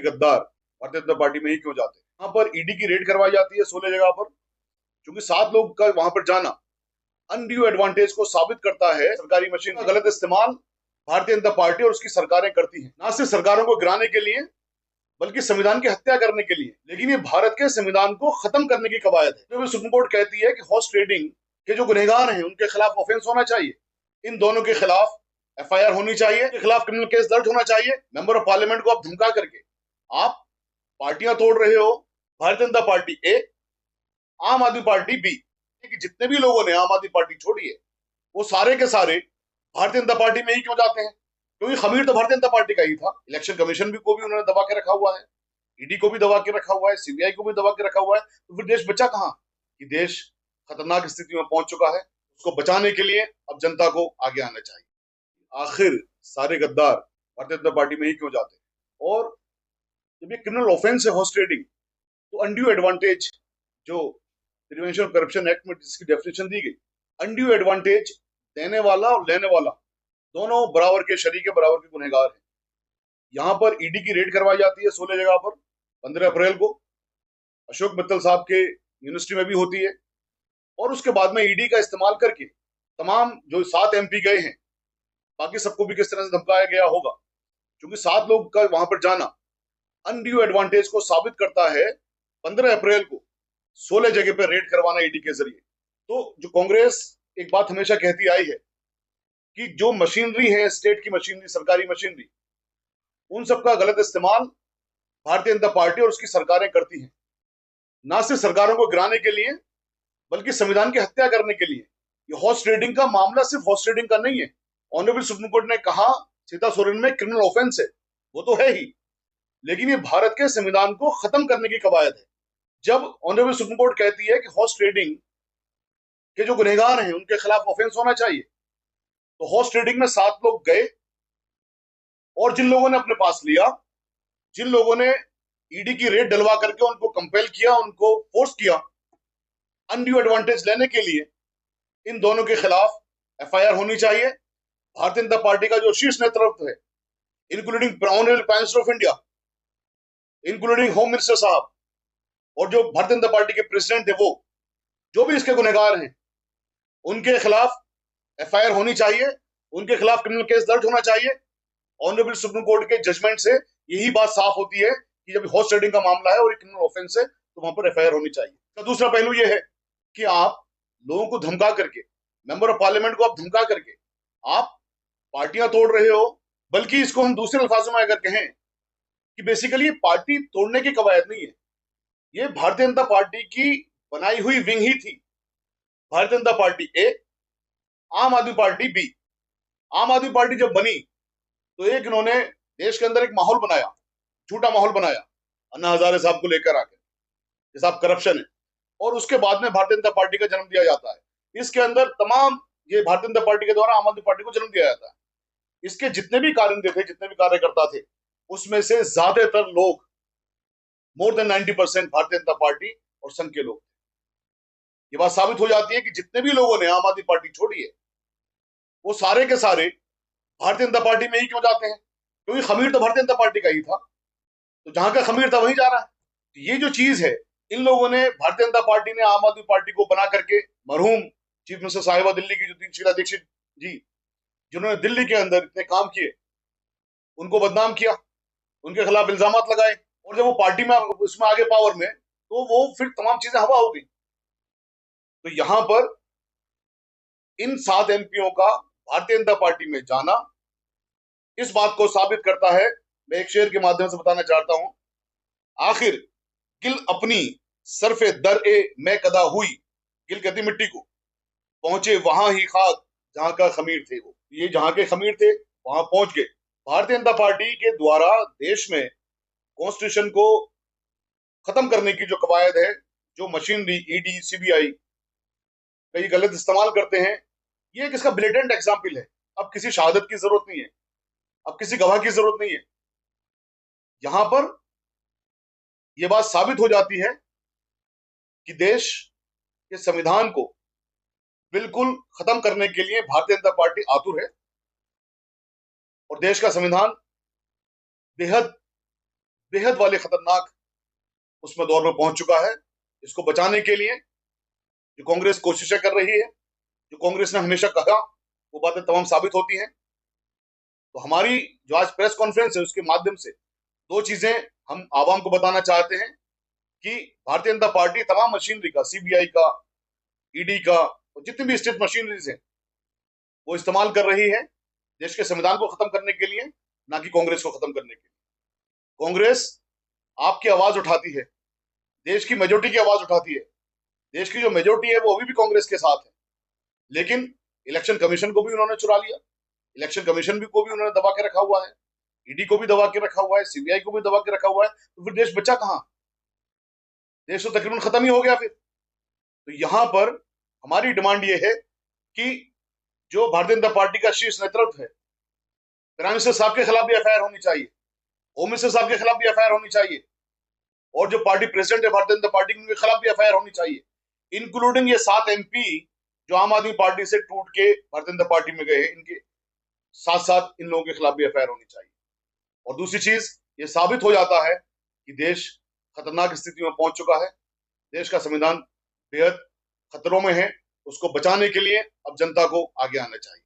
गद्दार भारतीय जनता पार्टी में ही क्यों जाते हैं। वहां पर ईडी की रेड करवाई जाती है 16 जगह पर, क्योंकि 7 लोग का वहां पर जाना अनड्यू एडवांटेज को साबित करता है। सरकारी मशीन का गलत इस्तेमाल भारतीय जनता पार्टी और उसकी सरकारें करती हैं, ना सिर्फ सरकारों को गिराने के लिए बल्कि संविधान की हत्या करने के लिए। लेकिन ये भारत के संविधान को खत्म करने की कवायद है। जो सुप्रीम कोर्ट कहती है कि हॉर्स ट्रेडिंग के जो गुनहगार हैं उनके खिलाफ ऑफेंस होना चाहिए, इन दोनों के खिलाफ एफआईआर होनी चाहिए, के खिलाफ क्रिमिनल केस दर्ज होना चाहिए। मेंबर ऑफ पार्लियामेंट को आप धमका करके आप पार्टियां तोड़ रहे हो, भारतीय जनता पार्टी ए, आम आदमी पार्टी बी, कि जितने भी लोगों ने आम आदमी पार्टी छोड़ी है वो सारे के सारे भारतीय जनता पार्टी में ही क्यों जाते हैं, क्योंकि खमीर तो भारतीय जनता पार्टी का ही था। इलेक्शन कमीशन भी को भी उन्होंने दबा के रखा हुआ है, ईडी को भी दबा के रखा हुआ है, सीबीआई को भी दबा के रखा हुआ है। तो फिर देश बचा कहां कि देश खतरनाक स्थिति में पहुंच चुका है। उसको बचाने के लिए अब जनता को आगे आना चाहिए। आखिर सारे गद्दार भारतीय जनता पार्टी में ही क्यों जाते हैं। और जब ये क्रिमिनल ऑफेंस है हॉर्स ट्रेडिंग, तो अनड्यू एडवांटेज जो प्रिवेंशन ऑफ करप्शन एक्ट में जिसकी डेफिनेशन दी गई, अनड्यू एडवांटेज देने वाला और लेने वाला दोनों बराबर के शरीक है, बराबर के गुनहगार हैं। यहां पर ईडी की रेड करवाई जाती है 16 जगह पर। 15 अप्रैल को अशोक मित्तल साहब के यूनिवर्सिटी में भी होती है, और उसके बाद में ईडी का इस्तेमाल करके तमाम जो 7 एमपी गए हैं, बाकी सबको भी किस तरह से धमकाया गया होगा, क्योंकि 7 लोग का वहां पर जाना अनड्यू एडवांटेज को साबित करता है। 15 अप्रैल को 16 जगह पर रेड करवाना ईडी के जरिए। तो जो कांग्रेस एक बात हमेशा कहती आई है कि जो मशीनरी है, स्टेट की मशीनरी, सरकारी मशीनरी, उन सबका गलत इस्तेमाल भारतीय जनता पार्टी और उसकी सरकारें करती हैं, ना सिर्फ सरकारों को गिराने के लिए बल्कि संविधान की हत्या करने के लिए। ये हॉर्स ट्रेडिंग का मामला सिर्फ हॉर्स ट्रेडिंग का नहीं है। ऑनरेबल सुप्रीम कोर्ट ने कहा सीता सोरेन में क्रिमिनल ऑफेंस है, वो तो है ही, लेकिन ये भारत के संविधान को खत्म करने की कवायद है। जब ऑनरेबल सुप्रीम कोर्ट कहती है कि हॉर्स ट्रेडिंग के जो गुनहगार हैं उनके खिलाफ ऑफेंस होना चाहिए, तो हॉर्स ट्रेडिंग में 7 लोग गए, और जिन लोगों ने अपने पास लिया, जिन लोगों ने ईडी की रेड डलवा करके उनको कंपेल किया, उनको फोर्स किया अनड्यू एडवांटेज लेने के लिए, इन दोनों के खिलाफ एफआईआर होनी चाहिए। भारतीय जनता पार्टी का जो शीर्ष नेतृत्व है, including honourable prime minister of India, including home minister साहब, और जो भारतीय जनता पार्टी के प्रेसिडेंट है, वो जो भी इसके गुनहगार हैं उनके खिलाफ एफआईआर होनी चाहिए, उनके खिलाफ क्रिमिनल केस दर्ज होना चाहिए। ऑनरेबल सुप्रीम कोर्ट के जजमेंट से यही बात साफ होती है कि जब हॉर्स ट्रेडिंग का मामला है और एक क्रिमिनल ऑफेंस है, तो वहां पर एफआईआर होनी चाहिए। तो दूसरा पहलू यह है कि आप लोगों को धमका करके, मेंबर ऑफ पार्लियामेंट को आप धमका करके आप पार्टियां तोड़ रहे हो। बल्कि इसको हम दूसरे अल्फाजों में अगर कहें कि बेसिकली ये पार्टी तोड़ने की कवायद नहीं है, ये भारतीय जनता पार्टी की बनाई हुई विंग ही थी। भारतीय जनता पार्टी ए, आम आदमी पार्टी बी। आम आदमी पार्टी जब बनी तो एक इन्होंने देश के अंदर एक माहौल बनाया, झूठा माहौल बनाया अन्ना हजारे साहब को लेकर आकर, ये साहब करप्शन है, और उसके बाद में भारतीय जनता पार्टी का जन्म दिया जाता है। इसके अंदर तमाम ये भारतीय जनता पार्टी के द्वारा आम आदमी पार्टी को जन्म दिया जाता है। इसके जितने भी कारिंदे थे, जितने भी कार्यकर्ता थे, उसमें से ज्यादातर लोग, more than 90% Bharatiya Janata party और संघ के लोग। ये बात साबित हो जाती है कि जितने भी लोगों ने आम आदमी पार्टी छोड़ी है वो सारे के सारे भारतीय जनता पार्टी में ही क्यों जाते हैं, क्योंकि खमीर तो भारतीय जनता पार्टी का ही था। तो जहां का खमीर था वहीं जा रहा है। तो ये जो चीज है, इन लोगों ने, भारतीय जनता पार्टी ने आम आदमी पार्टी को बना करके, मरहूम चीफ मिनिस्टर साहिबा दिल्ली की जो शीला दीक्षित जी, जिन्होंने दिल्ली के अंदर इतने काम किए, उनको बदनाम किया, उनके खिलाफ इल्जाम लगाए, और जब वो पार्टी में उसमें आगे पावर में, तो वो फिर तमाम चीजें हवा हो गई। तो यहां पर इन 7 एमपीओ का भारतीय जनता पार्टी में जाना इस बात को साबित करता है। मैं एक शेर के माध्यम से बताना चाहता हूं, आखिर गिल अपनी सरफे दर ए मैं कदा हुई, गिल कहती मिट्टी को, पहुंचे वहां ही खाक जहां का खमीर थे। वो ये जहां के खमीर थे वहां पहुंच गए। भारतीय जनता पार्टी के द्वारा देश में कॉन्स्टिट्यूशन को खत्म करने की जो कवायद है, जो मशीनरी ईडी सीबीआई कई गलत इस्तेमाल करते हैं, ये एक इसका ब्लेटेंट एग्जाम्पल है। अब किसी शहादत की जरूरत नहीं है, अब किसी गवाह की जरूरत नहीं है। यहां पर यह बात साबित हो जाती है कि देश के संविधान को बिल्कुल खत्म करने के लिए भारतीय जनता पार्टी आतुर है, और देश का संविधान बेहद बेहद वाले खतरनाक उसमें दौर में पहुंच चुका है। इसको बचाने के लिए जो कांग्रेस कोशिशें कर रही है, जो कांग्रेस ने हमेशा कहा, वो बातें तमाम साबित होती हैं। तो हमारी जो आज प्रेस कॉन्फ्रेंस है उसके माध्यम से दो चीजें हम आवाम को बताना चाहते हैं कि भारतीय जनता पार्टी तमाम मशीनरी का, सीबीआई का, ईडी का और जितनी भी स्टेट मशीनरीज है वो इस्तेमाल कर रही है देश के संविधान को खत्म करने के लिए, ना कि कांग्रेस को खत्म करने के लिए। कांग्रेस आपकी आवाज उठाती है, देश की मेजोरिटी की आवाज उठाती है। देश की जो मेजोरिटी है वो अभी भी कांग्रेस के साथ है, लेकिन इलेक्शन कमीशन को भी उन्होंने चुरा लिया, इलेक्शन कमीशन भी को भी उन्होंने दबा के रखा हुआ है, ईडी को भी दबा के रखा हुआ है, सीबीआई को भी दबा के रखा हुआ है। तो फिर देश बचा कहां? देश तो तकरीबन खत्म ही हो गया फिर। तो यहां पर हमारी डिमांड ये है कि जो भारतीय जनता पार्टी का शीर्ष नेतृत्व है, प्राइम मिनिस्टर साहब के खिलाफ भी एफआईआर होनी चाहिए, होम मिनिस्टर साहब के खिलाफ भी एफआईआर होनी चाहिए, और जो पार्टी प्रेसिडेंट है भारतीय जनता पार्टी के, उनके खिलाफ भी एफआईआर होनी चाहिए, इंक्लूडिंग ये 7 एमपी जो आम आदमी पार्टी से टूट के भारतीय जनता पार्टी में गए, इनके साथ साथ इन लोगों के खिलाफ भी एफआईआर होनी चाहिए। और दूसरी चीज, ये साबित हो जाता है कि देश खतरनाक स्थिति में पहुंच चुका है, देश का संविधान बेहद खतरों में है। उसको बचाने के लिए अब जनता को आगे आना चाहिए।